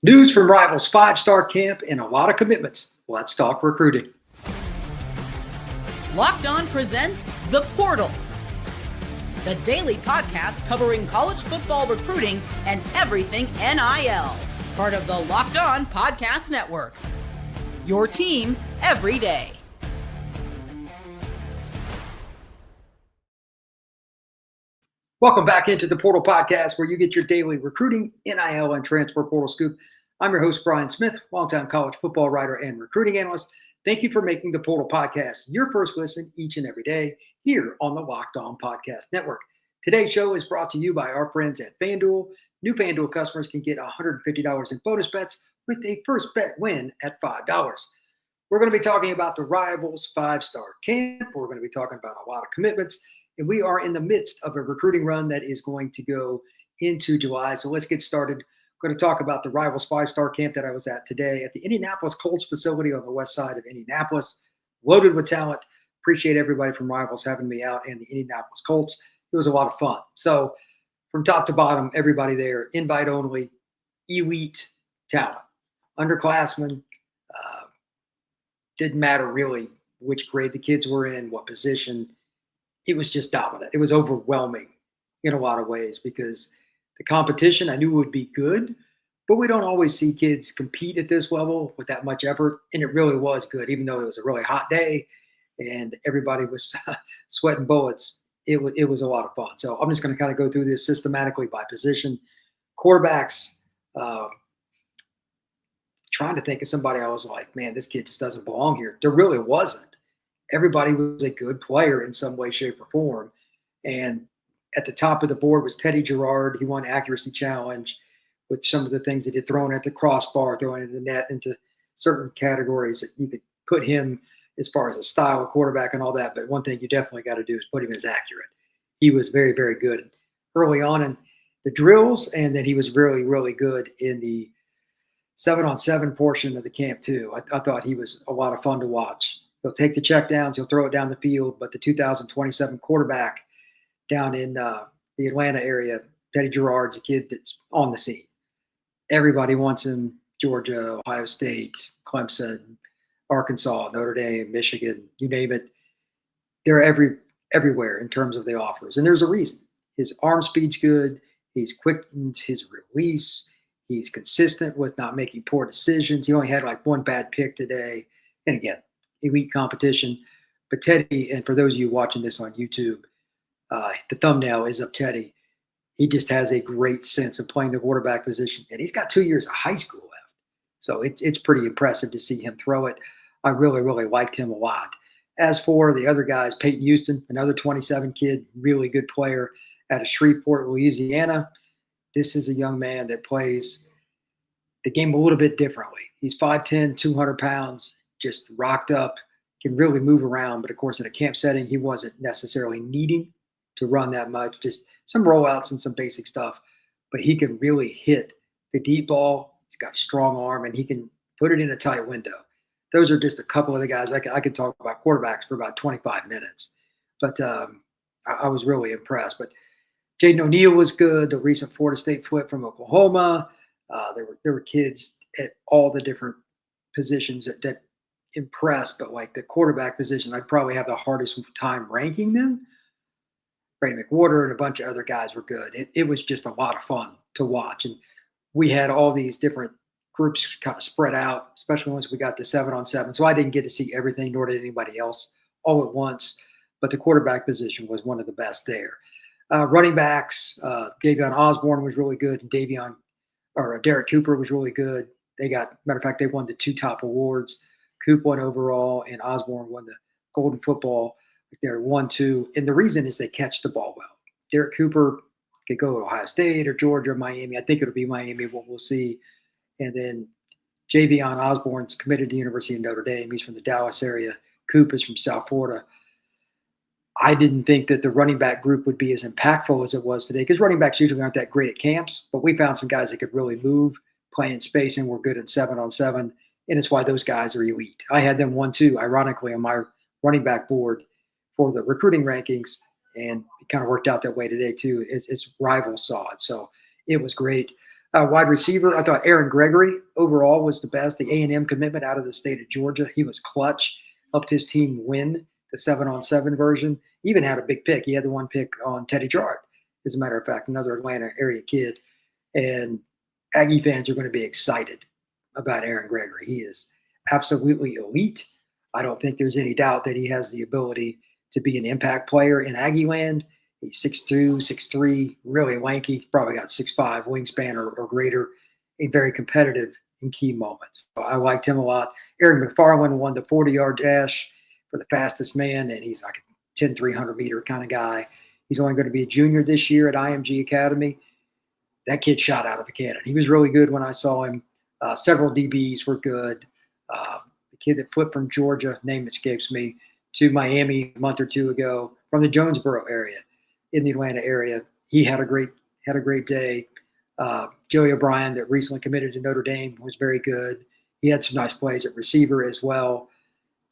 News from Rivals 5-star camp and a lot of commitments. Let's talk recruiting. Locked On presents The Portal, the daily podcast covering college football recruiting and everything NIL. Part of the Locked On Podcast Network. Your team every day. Welcome back into the Portal Podcast, where you get your daily recruiting, NIL, and transfer portal scoop. I'm your host, Brian Smith, longtime college football writer and recruiting analyst. Thank you for making the Portal Podcast your first listen each and every day here on the Locked On Podcast Network. Today's show is brought to you by our friends at FanDuel. New FanDuel customers can get $150 in bonus bets with a first bet win at $5. We're going to be talking about the Rivals 5-star camp. We're going to be talking about a lot of commitments. And we are in the midst of a recruiting run that is going to go into July. So let's get started. I'm going to talk about the Rivals 5-star camp that I was at today at the Indianapolis Colts facility on the west side of Indianapolis. Loaded with talent. Appreciate everybody from Rivals having me out and the Indianapolis Colts. It was a lot of fun. So from top to bottom, everybody there, invite only, elite talent. Underclassmen, didn't matter really which grade the kids were in, what position. It was just dominant. It was overwhelming in a lot of ways because the competition I knew would be good, but we don't always see kids compete at this level with that much effort. And it really was good, even though it was a really hot day and everybody was sweating bullets. It was a lot of fun. So I'm just going to kind of go through this systematically by position. Quarterbacks, trying to think of somebody I was like, man, this kid just doesn't belong here. There really wasn't. Everybody was a good player in some way, shape, or form. And at the top of the board was Teddy Gerard. He won accuracy challenge with some of the things that he'd thrown at the crossbar, throwing into the net, into certain categories that you could put him as far as a style of quarterback and all that. But one thing you definitely got to do is put him as accurate. He was very, very good early on in the drills, and then he was really, really good in the 7-on-7 portion of the camp too. I thought he was a lot of fun to watch. He'll take the checkdowns, he'll throw it down the field, but the 2027 quarterback down in the Atlanta area, Teddy Gerard's a kid that's on the scene. Everybody wants him. Georgia, Ohio State, Clemson, Arkansas, Notre Dame, Michigan, you name it. They're everywhere in terms of the offers. And there's a reason. His arm speed's good. He's quickened his release. He's consistent with not making poor decisions. He only had like one bad pick today. And again, elite competition. But Teddy, and for those of you watching this on YouTube, the thumbnail is of Teddy. He just has a great sense of playing the quarterback position. And he's got 2 years of high school left. So it's pretty impressive to see him throw it. I really, really liked him a lot. As for the other guys, Peyton Houston, another 27 kid, really good player out of Shreveport, Louisiana. This is a young man that plays the game a little bit differently. He's 5'10", 200 pounds, just rocked up, can really move around. But, of course, in a camp setting, he wasn't necessarily needing to run that much, just some rollouts and some basic stuff. But he can really hit the deep ball. He's got a strong arm, and he can put it in a tight window. Those are just a couple of the guys. I could talk about quarterbacks for about 25 minutes. But I was really impressed. But Jaden O'Neal was good. The recent Florida State flip from Oklahoma. There were kids at all the different positions that impressed. But like the quarterback position, I'd probably have the hardest time ranking them. Brady McWhorter and a bunch of other guys were good. It was just a lot of fun to watch. And we had all these different groups kind of spread out, especially once we got to 7-on-7. So I didn't get to see everything, nor did anybody else all at once. But the quarterback position was one of the best there. Running backs, Davion Osborne was really good, and Derek Cooper was really good. Matter of fact, they won the 2 top awards. Coop won overall, and Osborne won the Golden Football. They're 1-2, and the reason is they catch the ball well. Derek Cooper could go to Ohio State or Georgia or Miami. I think it'll be Miami, what we'll see. And then Javion Osborne's committed to the University of Notre Dame. He's from the Dallas area. Coop is from South Florida. I didn't think that the running back group would be as impactful as it was today, because running backs usually aren't that great at camps, but we found some guys that could really move, play in space, and were good at 7-on-7, and it's why those guys are elite. I had them 1-2, ironically, on my running back board for the recruiting rankings, and it kind of worked out that way today too. It's Rivals saw it, so it was great. Wide receiver, I thought Aaron Gregory overall was the best. The A&M commitment out of the state of Georgia. He was clutch, helped his team win the 7-on-7 version. Even had a big pick. He had the one pick on Teddy Gerard, as a matter of fact, another Atlanta area kid. And Aggie fans are going to be excited about Aaron Gregory. He is absolutely elite. I don't think there's any doubt that he has the ability to be an impact player in Aggie land. He's 6'2", 6'3", really lanky, probably got 6'5", wingspan or greater, and very competitive in key moments. So I liked him a lot. Aaron McFarland won the 40-yard dash for the fastest man, and he's like a 10, 300-meter kind of guy. He's only going to be a junior this year at IMG Academy. That kid shot out of a cannon. He was really good when I saw him. Several DBs were good. The kid that flipped from Georgia, name escapes me, to Miami a month or two ago from the Jonesboro area in the Atlanta area. He had a great day. Joey O'Brien that recently committed to Notre Dame was very good. He had some nice plays at receiver as well.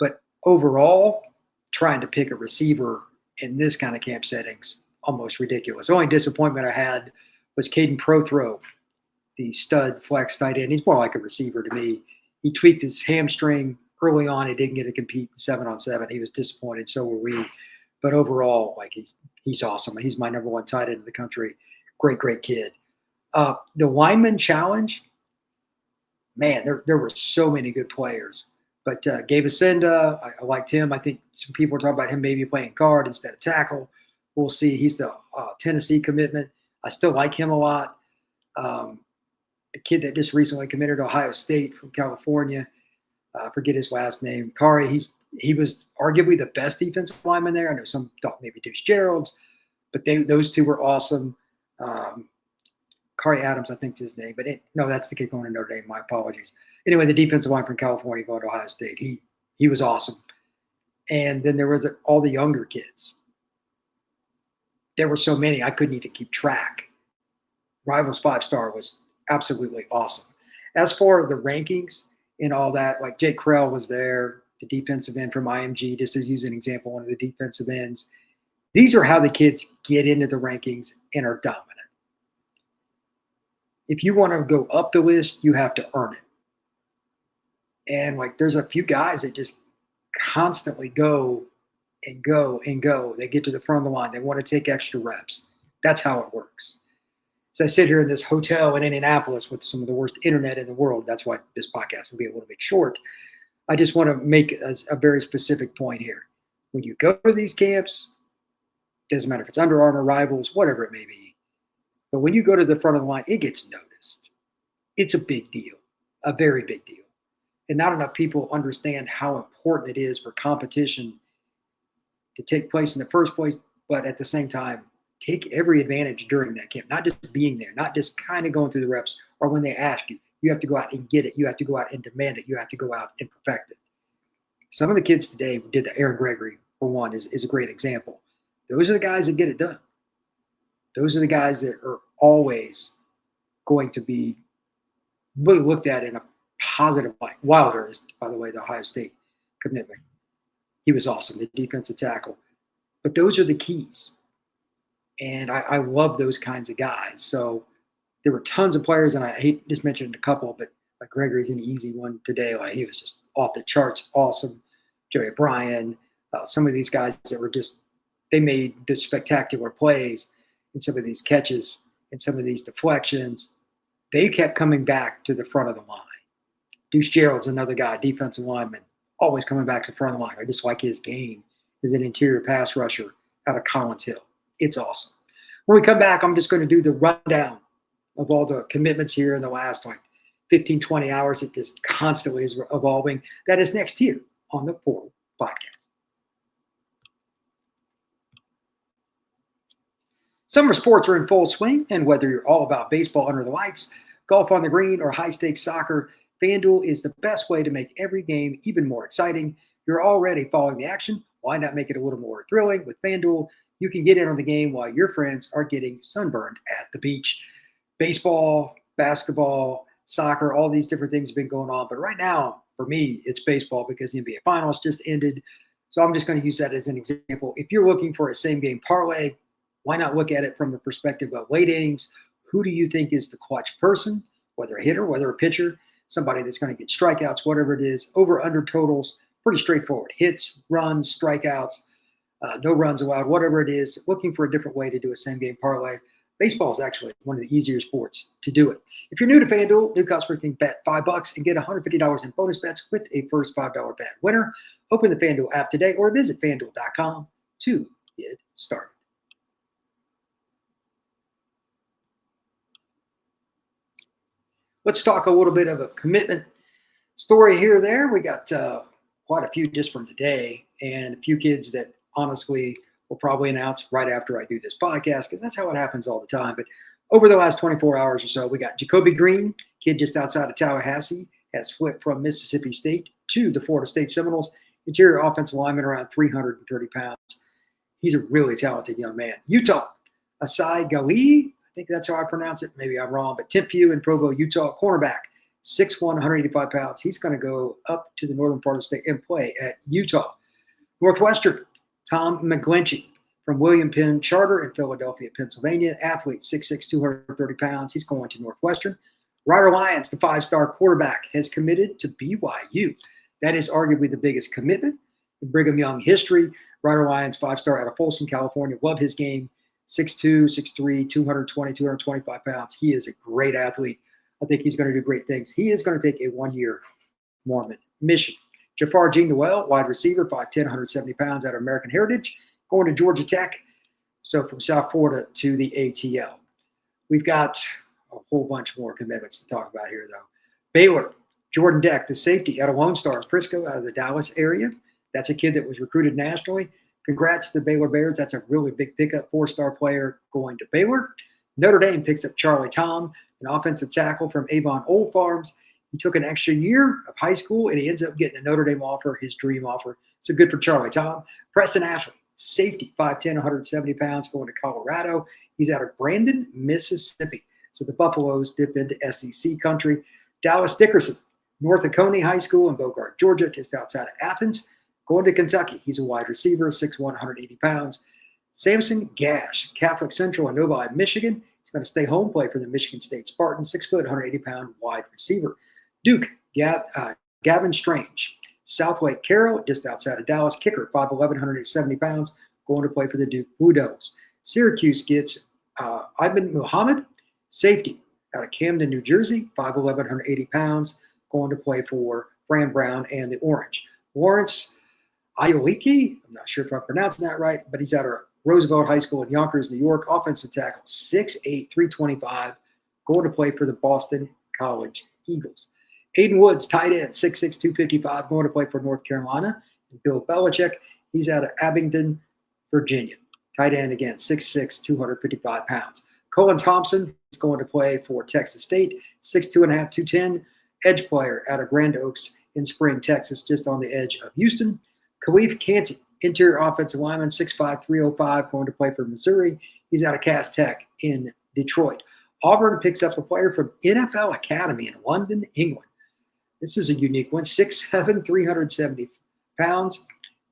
But overall, trying to pick a receiver in this kind of camp settings, almost ridiculous. The only disappointment I had was Caden Prothro, the stud flex tight end. He's more like a receiver to me. He tweaked his hamstring early on. He didn't get to compete in 7-on-7. He was disappointed. So were we. But overall, like he's awesome. He's my number one tight end in the country. Great kid. The lineman challenge, man, there were so many good players. But Gabe Asenda, I liked him. I think some people are talking about him maybe playing guard instead of tackle. We'll see. He's the Tennessee commitment. I still like him a lot. The kid that just recently committed to Ohio State from California, I forget his last name, Kari, he was arguably the best defensive lineman there. I know some thought maybe Deuce Gerald's, but those two were awesome. Kari Adams, I think is his name, but no, that's the kid going to Notre Dame. My apologies. Anyway, the defensive line from California going to Ohio State, he was awesome. And then there were all the younger kids. There were so many I couldn't even keep track. Rivals 5-star was absolutely awesome. As for the rankings and all that, like Jake Krell was there, the defensive end from IMG, just as use an example, one of the defensive ends. These are how the kids get into the rankings and are dominant. If you want to go up the list, you have to earn it. And like there's a few guys that just constantly go and go and go. They get to the front of the line. They want to take extra reps. That's how it works. So I sit here in this hotel in Indianapolis with some of the worst internet in the world. That's why this podcast will be a little bit short. I just want to make a very specific point here. When you go to these camps, doesn't matter if it's Under Armour, Rivals, whatever it may be, but when you go to the front of the line, it gets noticed. It's a big deal, a very big deal. And not enough people understand how important it is for competition to take place in the first place, but at the same time, take every advantage during that camp, not just being there, not just kind of going through the reps, or when they ask you, you have to go out and get it. You have to go out and demand it. You have to go out and perfect it. Some of the kids today who did the Aaron Gregory, for one, is a great example. Those are the guys that get it done. Those are the guys that are always going to be really looked at in a positive light. Wilder is, by the way, the Ohio State commitment. He was awesome, the defensive tackle. But those are the keys. And I love those kinds of guys. So there were tons of players, and I hate just mentioned a couple, but like Gregory's an easy one today. Like he was just off the charts, awesome. Joey O'Brien, some of these guys that were just, they made the spectacular plays and some of these catches and some of these deflections. They kept coming back to the front of the line. Deuce Gerald's another guy, defensive lineman, always coming back to the front of the line. I just like his game as an interior pass rusher out of Collins Hill. It's awesome. When we come back, I'm just going to do the rundown of all the commitments here in the last 15, 20 hours. It just constantly is evolving. That is next here on the Portal Podcast. Summer sports are in full swing, and whether you're all about baseball under the lights, golf on the green, or high-stakes soccer, FanDuel is the best way to make every game even more exciting. You're already following the action. Why not make it a little more thrilling? With FanDuel, you can get in on the game while your friends are getting sunburned at the beach. Baseball, basketball, soccer, all these different things have been going on. But right now, for me, it's baseball because the NBA Finals just ended. So I'm just going to use that as an example. If you're looking for a same-game parlay, why not look at it from the perspective of late innings? Who do you think is the clutch person, whether a hitter, whether a pitcher, somebody that's going to get strikeouts, whatever it is? Over under totals, pretty straightforward. Hits, runs, strikeouts, no runs allowed, whatever it is. Looking for a different way to do a same game parlay. Baseball is actually one of the easier sports to do it. If you're new to FanDuel, new customers can bet $5 and get $150 in bonus bets with a first $5 bet winner. Open the FanDuel app today or visit FanDuel.com to get started. Let's talk a little bit of a commitment story here or there. We got quite a few just from today and a few kids that honestly will probably announce right after I do this podcast because that's how it happens all the time. But over the last 24 hours or so, we got Jacoby Green, kid just outside of Tallahassee, has flipped from Mississippi State to the Florida State Seminoles. Interior offensive lineman around 330 pounds. He's a really talented young man. Utah, Asai Gali, I think that's how I pronounce it. Maybe I'm wrong, but Tim Pugh in Provo, Utah, cornerback, 6'1", 185 pounds. He's going to go up to the northern part of the state and play at Utah. Northwestern, Tom McGlinchey from William Penn Charter in Philadelphia, Pennsylvania. Athlete, 6'6", 230 pounds. He's going to Northwestern. Ryder Lyons, the five-star quarterback, has committed to BYU. That is arguably the biggest commitment in Brigham Young history. Ryder Lyons, five-star out of Folsom, California. Love his game. 6'2", 6'3", 220, 225 pounds. He is a great athlete. I think he's going to do great things. He is going to take a one-year Mormon mission. Jafar G. Noel, wide receiver, 5'10", 170 pounds out of American Heritage, going to Georgia Tech. So from South Florida to the ATL. We've got a whole bunch more commitments to talk about here, though. Baylor, Jordan Deck, the safety out of Lone Star, Frisco, out of the Dallas area. That's a kid that was recruited nationally. Congrats to the Baylor Bears. That's a really big pickup, four-star player going to Baylor. Notre Dame picks up Charlie Tom, an offensive tackle from Avon Old Farms. He took an extra year of high school, and he ends up getting a Notre Dame offer, his dream offer. So good for Charlie Tom. Preston Ashley, safety, 5'10", 170 pounds, going to Colorado. He's out of Brandon, Mississippi. So the Buffaloes dip into SEC country. Dallas Dickerson, North Oconee High School in Bogart, Georgia, just outside of Athens. Going to Kentucky, he's a wide receiver, 6'1", 180 pounds. Samson Gash, Catholic Central in Novi, Michigan. He's going to stay home, play for the Michigan State Spartans, 6', 180-pound wide receiver. Duke, Gavin Strange, South Lake Carroll, just outside of Dallas. Kicker, 5'11", 170 pounds, going to play for the Duke Blue Devils. Syracuse gets Ivan Muhammad, safety, out of Camden, New Jersey, 5'11", 180 pounds, going to play for Fran Brown and the Orange. Lawrence Ayoliki, I'm not sure if I'm pronouncing that right, but he's out of Roosevelt High School in Yonkers, New York. Offensive tackle, 6'8", 325, going to play for the Boston College Eagles. Aiden Woods, tight end, 6'6", 255, going to play for North Carolina. And Bill Belichick, he's out of Abingdon, Virginia. Tight end again, 6'6", 255 pounds. Colin Thompson is going to play for Texas State, 6'2", 210, edge player out of Grand Oaks in Spring, Texas, just on the edge of Houston. Khalif Canty, interior offensive lineman, 6'5", 305, going to play for Missouri. He's out of Cass Tech in Detroit. Auburn picks up a player from NFL Academy in London, England. This is a unique one, 6'7", 370 pounds.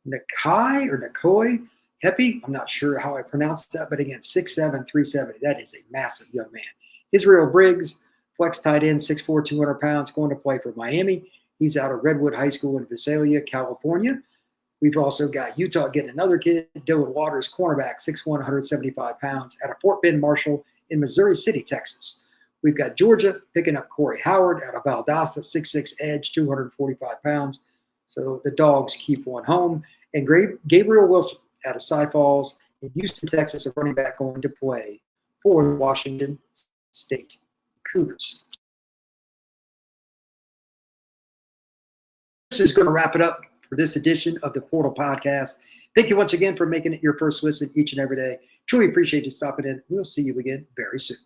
Nakoi Hepi, I'm not sure how I pronounced that, but again, 6'7", 370. That is a massive young man. Israel Briggs, flex tight end, 6'4", 200 pounds, going to play for Miami. He's out of Redwood High School in Visalia, California. We've also got Utah getting another kid, Dylan Waters, cornerback, 6'1", 175 pounds, out of Fort Bend Marshall in Missouri City, Texas. We've got Georgia picking up Corey Howard out of Valdosta, 6'6", edge, 245 pounds. So the Dogs keep one home. And Gabriel Wilson out of Cy Falls in Houston, Texas, a running back going to play for the Washington State Cougars. This is going to wrap it up for this edition of the Portal Podcast. Thank you once again for making it your first listen each and every day. Truly appreciate you stopping in. We'll see you again very soon.